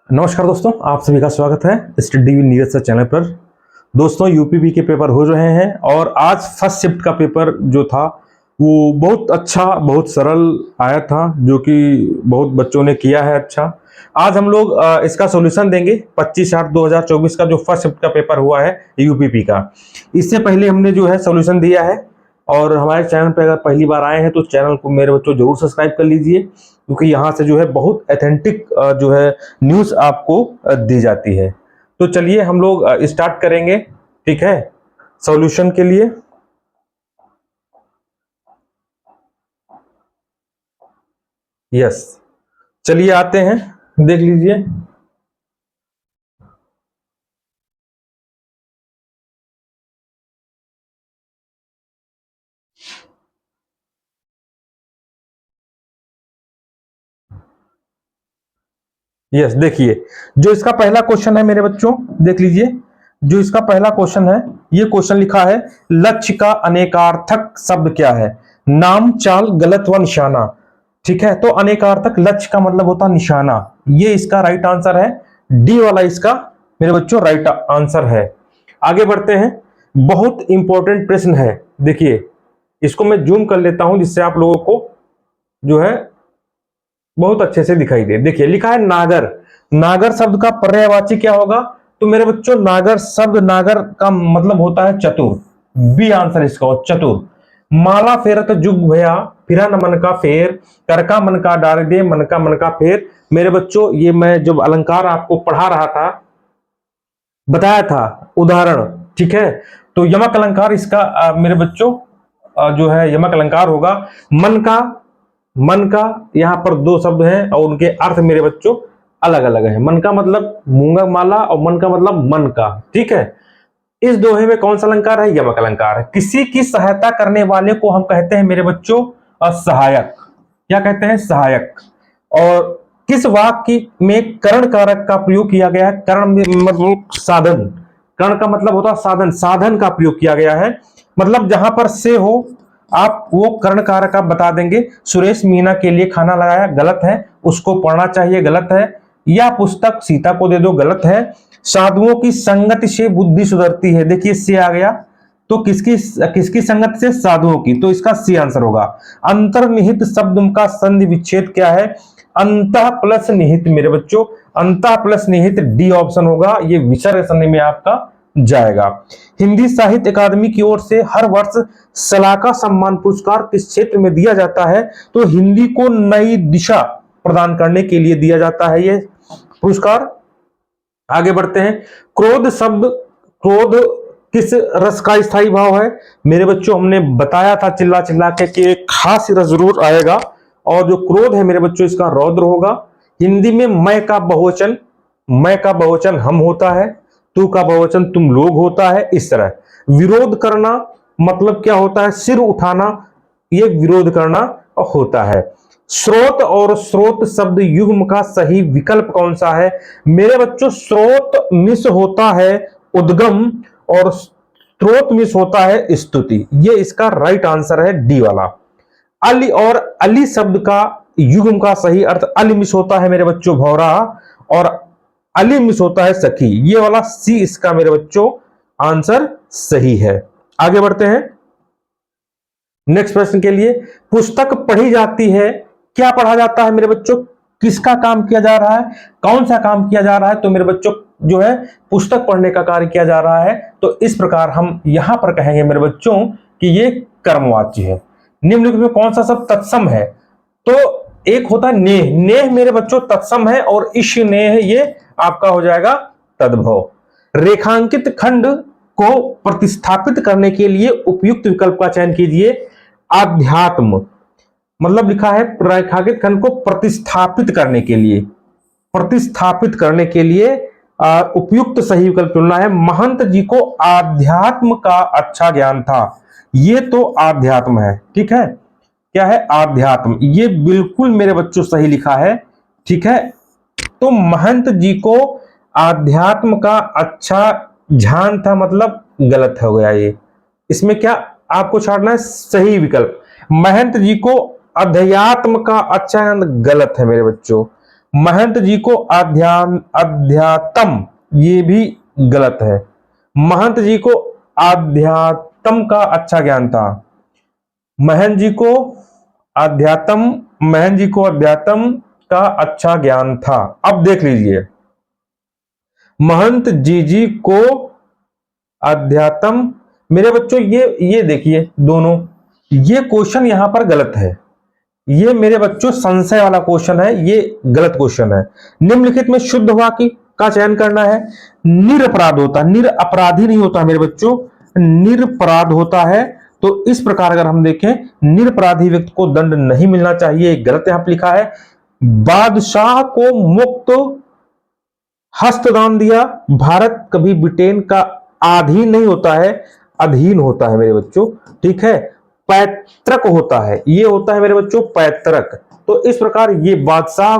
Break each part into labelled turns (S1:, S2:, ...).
S1: नमस्कार दोस्तों, आप सभी का स्वागत है study with Neeraj sir channel पर। दोस्तों, यूपीपी के पेपर हो रहे हैं और आज फर्स्ट शिफ्ट का पेपर जो था वो बहुत अच्छा, बहुत सरल आया था, जो कि बहुत बच्चों ने किया है अच्छा। आज हम लोग इसका सॉल्यूशन देंगे 25/8/2024 का जो फर्स्ट शिफ्ट का पेपर हुआ है यूपीपी का। इससे पहले हमने जो है सॉल्यूशन दिया है, और हमारे चैनल पर अगर पहली बार आए हैं तो चैनल को मेरे बच्चों जरूर सब्सक्राइब कर लीजिए, क्योंकि यहाँ से जो है बहुत ऑथेंटिक जो है न्यूज़ आपको दी जाती है। तो चलिए हम लोग स्टार्ट करेंगे, ठीक है, सॉल्यूशन के लिए। यस, चलिए आते हैं, देख लीजिए। यस, देखिए, जो इसका पहला क्वेश्चन है मेरे बच्चों, देख लीजिए। जो इसका पहला क्वेश्चन है, ये क्वेश्चन लिखा है, लक्ष्य का अनेकार्थक शब्द क्या है? नाम, चाल, गलत व निशाना। ठीक है, तो अनेकार्थक लक्ष्य का मतलब होता निशाना। ये इसका राइट आंसर है, डी वाला इसका मेरे बच्चों राइट आंसर है। आगे बढ़ते हैं, बहुत इंपॉर्टेंट प्रश्न है। देखिए, इसको मैं जूम कर लेता हूं जिससे आप लोगों को जो है बहुत अच्छे से दिखाई दे। देखिए, लिखा है नागर। नागर शब्द का पर्यायवाची क्या होगा? तो मेरे बच्चों, नागर शब्द, नागर का मतलब होता है चतुर। बी आंसर इसका हो, चतुर। माला फेरत जुग भया, फिरा न मन का फेर, कर का मन का डार दे, मन का फेर। मेरे बच्चों, ये मैं जब अलंकार आपको पढ़ा रहा था, बताया था उदाहरण, ठीक है, तो यमक अलंकार इसका मेरे बच्चों जो है यमक अलंकार होगा। मन का, मन का यहां पर दो शब्द हैं और उनके अर्थ मेरे बच्चों अलग अलग हैं। मन का मतलब मूंगा माला और मन का मतलब मन का, ठीक है। इस दोहे में कौन सा अलंकार है? यमक अलंकार है। किसी की सहायता करने वाले को हम कहते हैं मेरे बच्चों सहायक। क्या कहते हैं? सहायक। और किस वाक्य में करण कारक का प्रयोग किया गया है? करण मतलब साधन। करण का मतलब होता है साधन, साधन का प्रयोग किया गया है। मतलब जहां पर से हो आप वो कर्ण कारक आप बता देंगे। सुरेश मीना के लिए खाना लगाया, गलत है। उसको पढ़ना चाहिए, गलत है। या पुस्तक सीता को दे दो, गलत है। साधुओं की संगत से बुद्धि सुधरती है, देखिए से आ गया, तो किसकी किसकी संगत से? साधुओं की, तो इसका सी आंसर होगा। अंतर्निहित शब्द का संधि विच्छेद क्या है? अंतः प्लस निहित मेरे बच्चों, अंतः प्लस निहित, डी ऑप्शन होगा, ये विसर्ग संधि में आपका जाएगा। हिंदी साहित्य अकादमी की ओर से हर वर्ष सलाका सम्मान पुरस्कार किस क्षेत्र में दिया जाता है? तो हिंदी को नई दिशा प्रदान करने के लिए दिया जाता है ये पुरस्कार। आगे बढ़ते हैं, क्रोध शब्द, क्रोध किस रस का स्थायी भाव है? मेरे बच्चों, हमने बताया था चिल्ला चिल्ला के कि एक खास रस जरूर आएगा, और जो क्रोध है मेरे बच्चों इसका रौद्र होगा। हिंदी में मैं का बहुवचन, मैं का बहुवचन हम होता है, तू का बहुवचन तुम लोग होता है, इस तरह। विरोध करना मतलब क्या होता है? सिर उठाना, ये विरोध करना होता है। स्रोत और स्रोत शब्द युग्म का सही विकल्प कौन सा है? मेरे बच्चों, स्रोत मिस होता है उद्गम, और स्रोत मिस होता है स्तुति। ये इसका राइट आंसर है, डी वाला। अली और अली शब्द का युग्म का सही अर्थ, अली मिस होता है मेरे बच्चों भौरा, और अली मिस होता है सखी। ये वाला सी इसका मेरे बच्चों आंसर सही है। आगे बढ़ते हैं नेक्स्ट प्रश्न के लिए। पुस्तक पढ़ी जाती है, क्या पढ़ा जाता है मेरे बच्चों? किसका काम किया जा रहा है? कौन सा काम किया जा रहा है? तो मेरे बच्चों जो है पुस्तक पढ़ने का कार्य किया जा रहा है। तो इस प्रकार हम यहां पर कहेंगे मेरे बच्चों कि ये कर्मवाची है। निम्नलिखित में कौन सा शब्द तत्सम है? तो एक होता है नेह, नेह मेरे बच्चों तत्सम है, और इश नेह ये आपका हो जाएगा तद्भव। रेखांकित खंड को प्रतिस्थापित करने के लिए उपयुक्त विकल्प का चयन कीजिए। आध्यात्म मतलब लिखा है रेखांकित खंड को प्रतिस्थापित करने के लिए, प्रतिस्थापित करने के लिए उपयुक्त सही विकल्प चुनना है। महंत जी को आध्यात्म का अच्छा ज्ञान था, ये तो आध्यात्म है, ठीक है। क्या है? आध्यात्म, ये बिल्कुल मेरे बच्चों सही लिखा है, ठीक है। तो महंत जी को आध्यात्म का अच्छा ध्यान था, मतलब गलत हो गया ये। इसमें क्या आपको छाड़ना है? सही विकल्प। महंत जी को अध्यात्म का अच्छा, गलत है मेरे बच्चों। महंत जी को अध्यात्म, ये भी गलत है। महंत जी को अध्यात्म का अच्छा ज्ञान था। महंत जी को अध्यात्म का अच्छा ज्ञान था। अब देख लीजिए, महंत जी को अध्यात्म, मेरे बच्चों ये देखिए दोनों, ये क्वेश्चन यहां पर गलत है। ये मेरे बच्चों संशय वाला क्वेश्चन है, ये गलत क्वेश्चन है। निम्नलिखित में शुद्ध वाक्य का चयन करना है। निरपराध होता, निरपराधी नहीं होता मेरे बच्चों, निरपराध होता है। तो इस प्रकार अगर हम देखें, निरपराधी व्यक्ति को दंड नहीं मिलना चाहिए, गलत यहां पर लिखा है। बादशाह को मुक्त हस्तदान दिया। भारत कभी ब्रिटेन का अधीन नहीं होता है, अधीन होता है मेरे बच्चों, ठीक है। पैतृक होता है, ये होता है मेरे बच्चों पैतृक। तो इस प्रकार ये बादशाह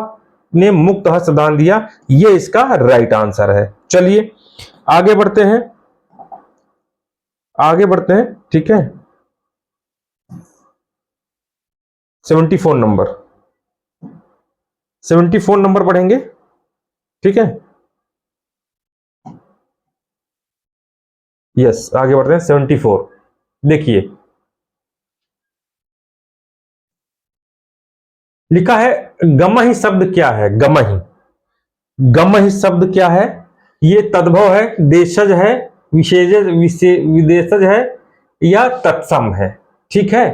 S1: ने मुक्त हस्तदान दिया, ये इसका राइट आंसर है। चलिए आगे बढ़ते हैं, ठीक है। 74 नंबर पढ़ेंगे, ठीक है। यस, आगे बढ़ते हैं। 74 देखिए, लिखा है गमहि शब्द क्या है। गमहि शब्द क्या है? ये तद्भव है, देशज है, विदेशज है या तत्सम है, ठीक है।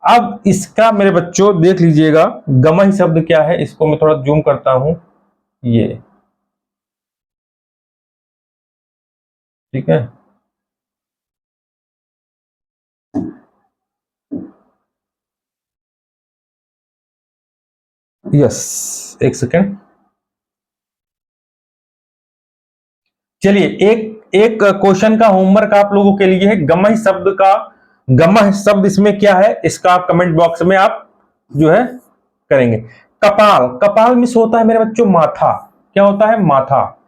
S1: अब इसका मेरे बच्चों देख लीजिएगा, गमहि शब्द क्या है, इसको मैं थोड़ा जूम करता हूं, ये ठीक है। यस, एक सेकेंड। चलिए एक क्वेश्चन का होमवर्क आप लोगों के लिए है। गमह शब्द इसमें क्या है, इसका आप कमेंट बॉक्स में आप जो है करेंगे। कपाल मिस होता है मेरे बच्चों माथा। क्या होता है? माथा।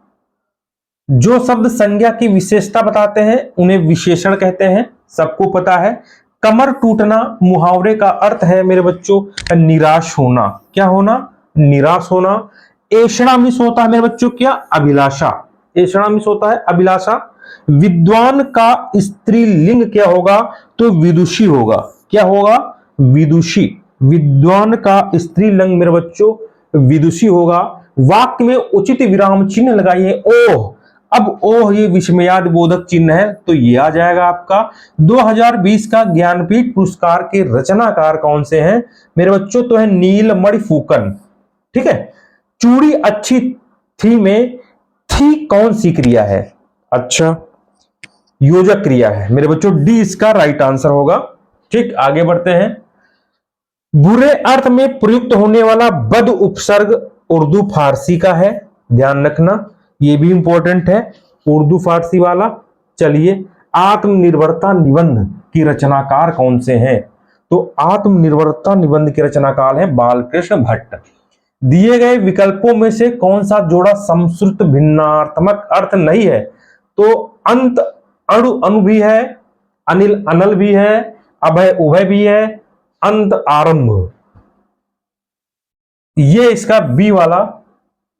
S1: जो शब्द संज्ञा की विशेषता बताते हैं उन्हें विशेषण कहते हैं, सबको पता है। कमर टूटना मुहावरे का अर्थ है मेरे बच्चों निराश होना। क्या होना? निराश होना। ऐषणा मिस होता है मेरे बच्चों क्या? अभिलाषा। ऐषणा मिस होता है अभिलाषा। विद्वान का स्त्रीलिंग क्या होगा? तो विदुषी होगा। क्या होगा? विदुषी। विद्वान का स्त्रीलिंग मेरे बच्चों विदुषी होगा। वाक्य में उचित विराम चिन्ह लगाइए। ओह, अब ओह ये विस्मयाद बोधक चिन्ह है, तो ये आ जाएगा आपका। 2020 का ज्ञानपीठ पुरस्कार के रचनाकार कौन से हैं मेरे बच्चों? तो है नीलमणि फूकन, ठीक है। चूड़ी अच्छी थी में थी कौन सी क्रिया है? अच्छा, योजक क्रिया है मेरे बच्चों, डी इसका राइट आंसर होगा। ठीक, आगे बढ़ते हैं। बुरे अर्थ में प्रयुक्त होने वाला बद उपसर्ग उर्दू फारसी का है, ध्यान रखना, ये भी इंपॉर्टेंट है, उर्दू फारसी वाला। चलिए, आत्मनिर्भरता निबंध की रचनाकार कौन से हैं? तो आत्मनिर्भरता निबंध के रचनाकार हैं बालकृष्ण भट्ट। दिए गए विकल्पों में से कौन सा जोड़ा समश्रुत भिन्नार्थमक अर्थ नहीं है? तो अंत अणु भी है, अनिल अनल भी है, अभय उभय भी है, अंत आरंभ, ये इसका बी वाला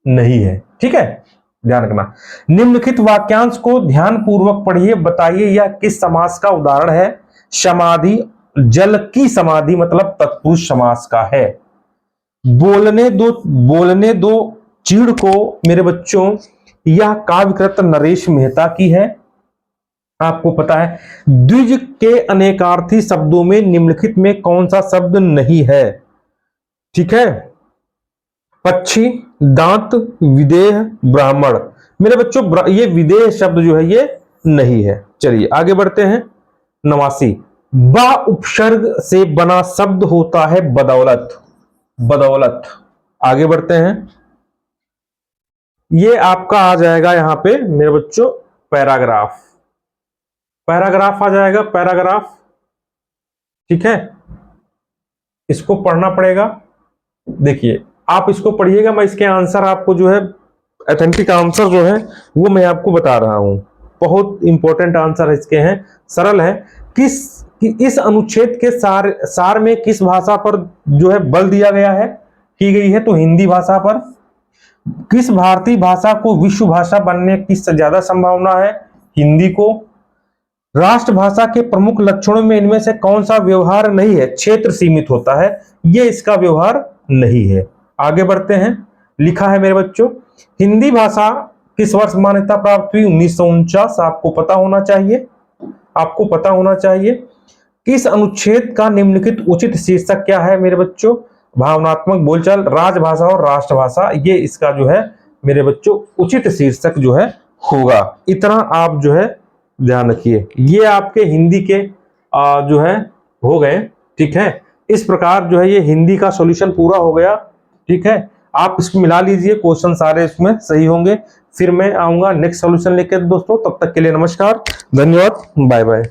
S1: नहीं है, ठीक है, ध्यान रखना। निम्नलिखित वाक्यांश को ध्यान पूर्वक पढ़िए, बताइए यह किस समास का उदाहरण है? समाधि, जल की समाधि मतलब तत्पुरुष समास का है। बोलने दो चीड़ को मेरे बच्चों, यह काव्यकृत नरेश मेहता की है, आपको पता है। द्विज के अनेकार्थी शब्दों में निम्नलिखित में कौन सा शब्द नहीं है? ठीक है, पक्षी, दांत, विदेह, ब्राह्मण। मेरे बच्चों ये विदेह शब्द जो है ये नहीं है। चलिए आगे बढ़ते हैं। 89, बा उपसर्ग से बना शब्द होता है बदौलत। बदौलत। आगे बढ़ते हैं, ये आपका आ जाएगा यहां पे मेरे बच्चों पैराग्राफ। पैराग्राफ आ जाएगा, पैराग्राफ, ठीक है, इसको पढ़ना पड़ेगा। देखिए आप इसको पढ़िएगा, मैं इसके आंसर आपको जो है ऑथेंटिक आंसर जो है वो मैं आपको बता रहा हूं। बहुत इंपॉर्टेंट आंसर इसके हैं, सरल है। इस अनुच्छेद के सार में किस भाषा पर जो है बल दिया गया है, की गई है? तो हिंदी भाषा पर। किस भारतीय भाषा को विश्व भाषा बनने की ज्यादा संभावना है? हिंदी को। राष्ट्रभाषा के प्रमुख लक्षणों में इनमें से कौन सा व्यवहार नहीं है? क्षेत्र सीमित होता है, ये इसका व्यवहार नहीं है। आगे बढ़ते हैं। लिखा है मेरे बच्चों, हिंदी भाषा किस वर्ष मान्यता प्राप्त हुई? 1949। आपको पता होना चाहिए, आपको पता होना चाहिए। किस अनुच्छेद का निम्नलिखित उचित शीर्षक क्या है मेरे बच्चों? भावनात्मक बोलचाल, राजभाषा और राष्ट्रभाषा, ये इसका जो है मेरे बच्चों उचित शीर्षक जो है होगा। इतना आप जो है ध्यान रखिए। ये आपके हिंदी के जो है हो गए, ठीक है। इस प्रकार जो है ये हिंदी का सॉल्यूशन पूरा हो गया, ठीक है। आप इसको मिला लीजिए, क्वेश्चन सारे इसमें सही होंगे। फिर मैं आऊंगा नेक्स्ट सॉल्यूशन लेकर दोस्तों। तब तक के लिए नमस्कार, धन्यवाद, बाय बाय।